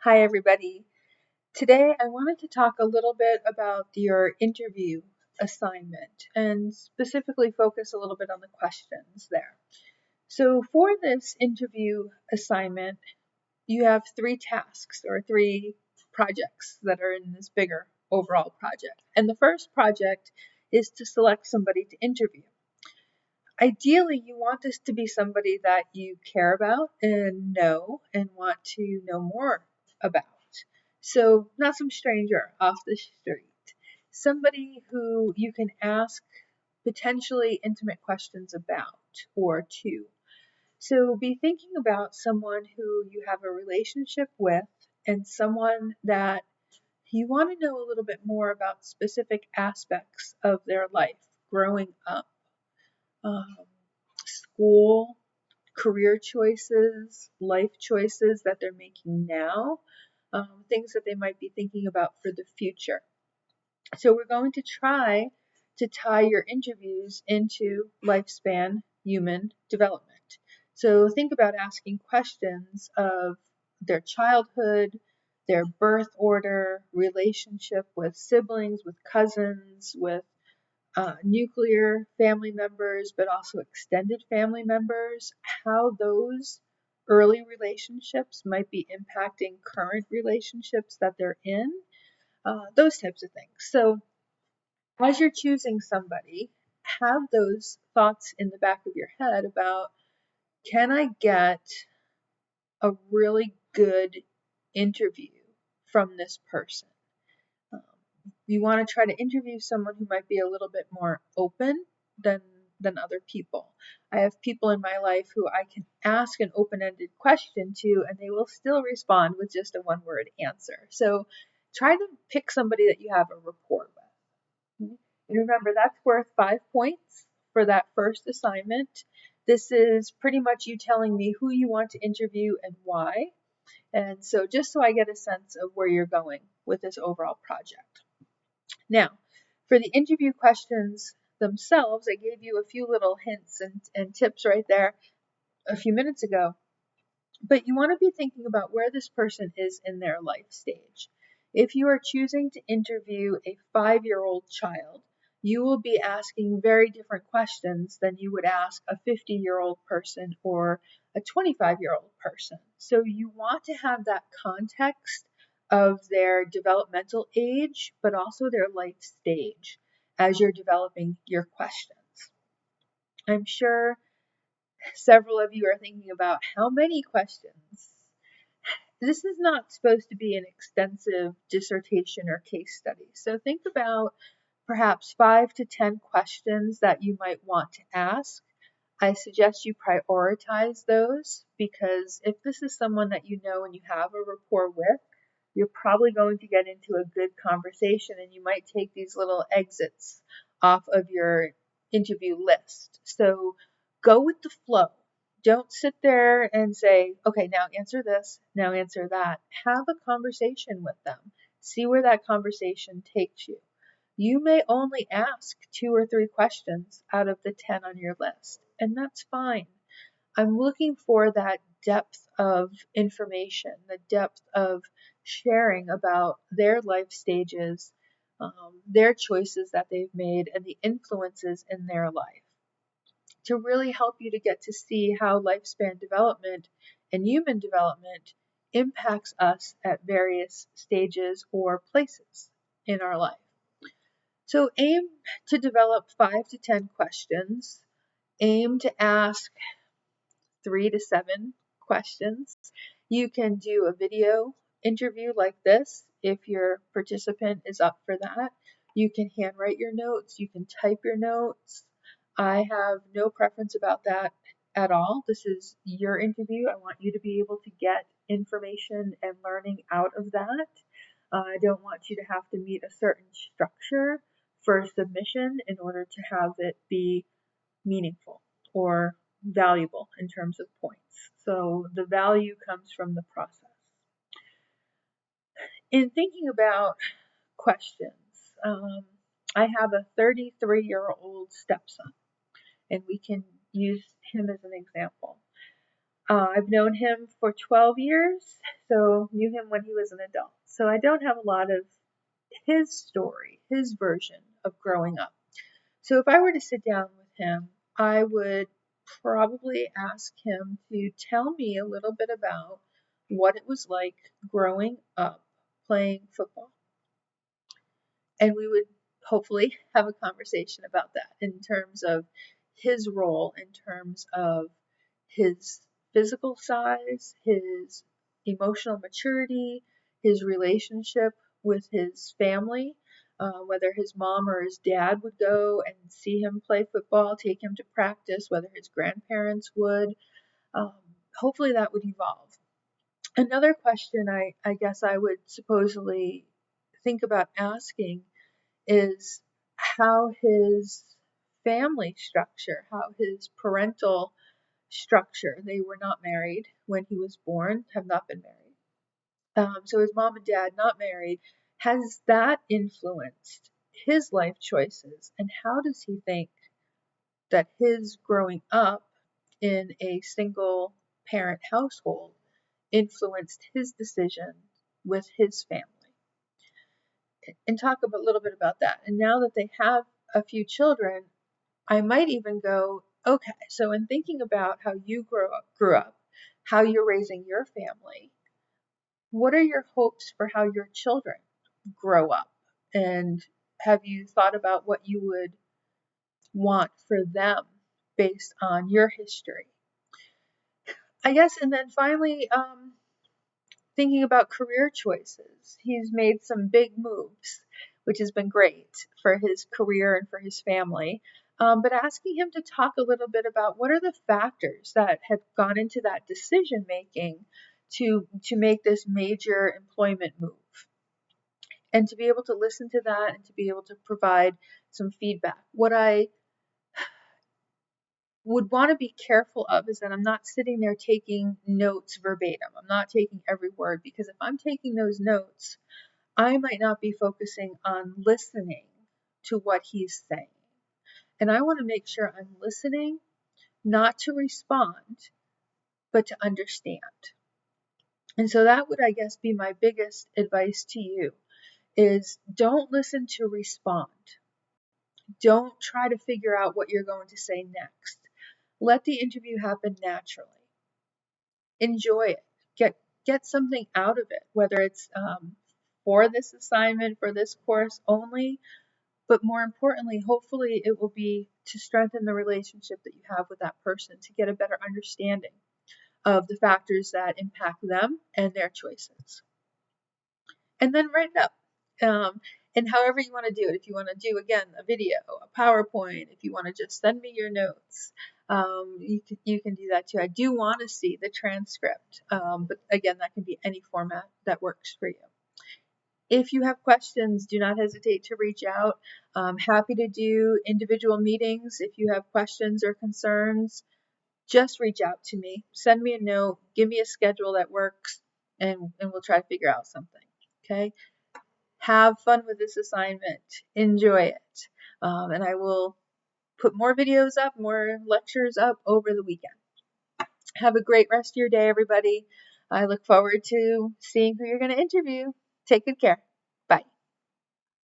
Hi, everybody. Today, I wanted to talk a little bit about your interview assignment and specifically focus a little bit on the questions there. So, for this interview assignment, you have three tasks or three projects that are in this bigger overall project. And the first project is to select somebody to interview. Ideally, you want this to be somebody that you care about and know and want to know more about. So, not some stranger off the street. Somebody who you can ask potentially intimate questions about or to. So, be thinking about someone who you have a relationship with and someone that you want to know a little bit more about specific aspects of their life growing up. Um, School, career choices, life choices that they're making now, things that they might be thinking about for the future. So we're going to try to tie your interviews into lifespan human development. So think about asking questions of their childhood, their birth order, relationship with siblings, with cousins, with nuclear family members, but also extended family members, how those early relationships might be impacting current relationships that they're in, those types of things. So, as you're choosing somebody, have those thoughts in the back of your head about, can I get a really good interview from this person? Um, you want to try to interview someone who might be a little bit more open than than other people. I have people in my life who I can ask an open-ended question to and they will still respond with just a one-word answer. So try to pick somebody that you have a rapport with. And remember, that's worth 5 points for that first assignment. This is pretty much you telling me who you want to interview and why. And so just so I get a sense of where you're going with this overall project. Now, for the interview questions themselves, I gave you a few little hints and tips right there a few minutes ago. But you want to be thinking about where this person is in their life stage. If you are choosing to interview a 5-year-old child, you will be asking very different questions than you would ask a 50-year-old person or a 25-year-old person. So you want to have that context of their developmental age, but also their life stage as you're developing your questions. I'm sure several of you are thinking about how many questions. This is not supposed to be an extensive dissertation or case study. So think about perhaps 5 to 10 questions that you might want to ask. I suggest you prioritize those because if this is someone that you know and you have a rapport with, you're probably going to get into a good conversation and you might take these little exits off of your interview list. So go with the flow. Don't sit there and say, okay, now answer this, now answer that. Have a conversation with them. See where that conversation takes you. You may only ask 2 or 3 questions out of the 10 on your list, and that's fine. I'm looking for that depth of information, the depth of sharing about their life stages, their choices that they've made, and the influences in their life to really help you to get to see how lifespan development and human development impacts us at various stages or places in our life. So aim to develop 5 to 10 questions. Aim to ask 3 to 7 questions. You can do a video interview like this if your participant is up for that. You can handwrite your notes, you can type your notes. I have no preference about that at all. This is your interview. I want you to be able to get information and learning out of that. I don't want you to have to meet a certain structure for submission in order to have it be meaningful or valuable in terms of points. So the value comes from the process. In thinking about questions, I have a 33-year-old stepson, and we can use him as an example. I've known him for 12 years, so knew him when he was an adult. So I don't have a lot of his story, his version of growing up. So if I were to sit down with him, I would probably ask him to tell me a little bit about what it was like growing up playing football. And we would hopefully have a conversation about that in terms of his role, in terms of his physical size, his emotional maturity, his relationship with his family, whether his mom or his dad would go and see him play football, take him to practice, whether his grandparents would. Hopefully that would evolve. Another question I guess I would supposedly think about asking is how his family structure, how his parental structure, they were not married when he was born, have not been married. So his mom and dad not married, has that influenced his life choices? And how does he think that his growing up in a single parent household influenced his decision with his family? And talk a little bit about that. And now that they have a few children, I might even go, okay, so in thinking about how you grew up, how you're raising your family, what are your hopes for how your children grow up? And have you thought about what you would want for them based on your history? I guess, and then finally, thinking about career choices. He's made some big moves, which has been great for his career and for his family. But asking him to talk a little bit about what are the factors that have gone into that decision making to make this major employment move, and to be able to listen to that and to be able to provide some feedback. What I would want to be careful of is that I'm not sitting there taking notes verbatim. I'm not taking every word, because if I'm taking those notes, I might not be focusing on listening to what he's saying. And I want to make sure I'm listening, not to respond, but to understand. And so that would, I guess, be my biggest advice to you, is don't listen to respond. Don't try to figure out what you're going to say next. Let the interview happen naturally. Enjoy it. Get something out of it, whether it's for this assignment, for this course only, but more importantly, hopefully it will be to strengthen the relationship that you have with that person, to get a better understanding of the factors that impact them and their choices. And then write it up. And however you want to do it. If you want to do, again, a video, a PowerPoint, if you want to just send me your notes, you can do that too. I do want to see the transcript, but again, that can be any format that works for you. If you have questions, do not hesitate to reach out. I'm happy to do individual meetings. If you have questions or concerns, just reach out to me. Send me a note, give me a schedule that works, and we'll try to figure out something. Okay? Have fun with this assignment. Enjoy it. And I will put more videos up, more lectures up over the weekend. Have a great rest of your day, everybody. I look forward to seeing who you're going to interview. Take good care.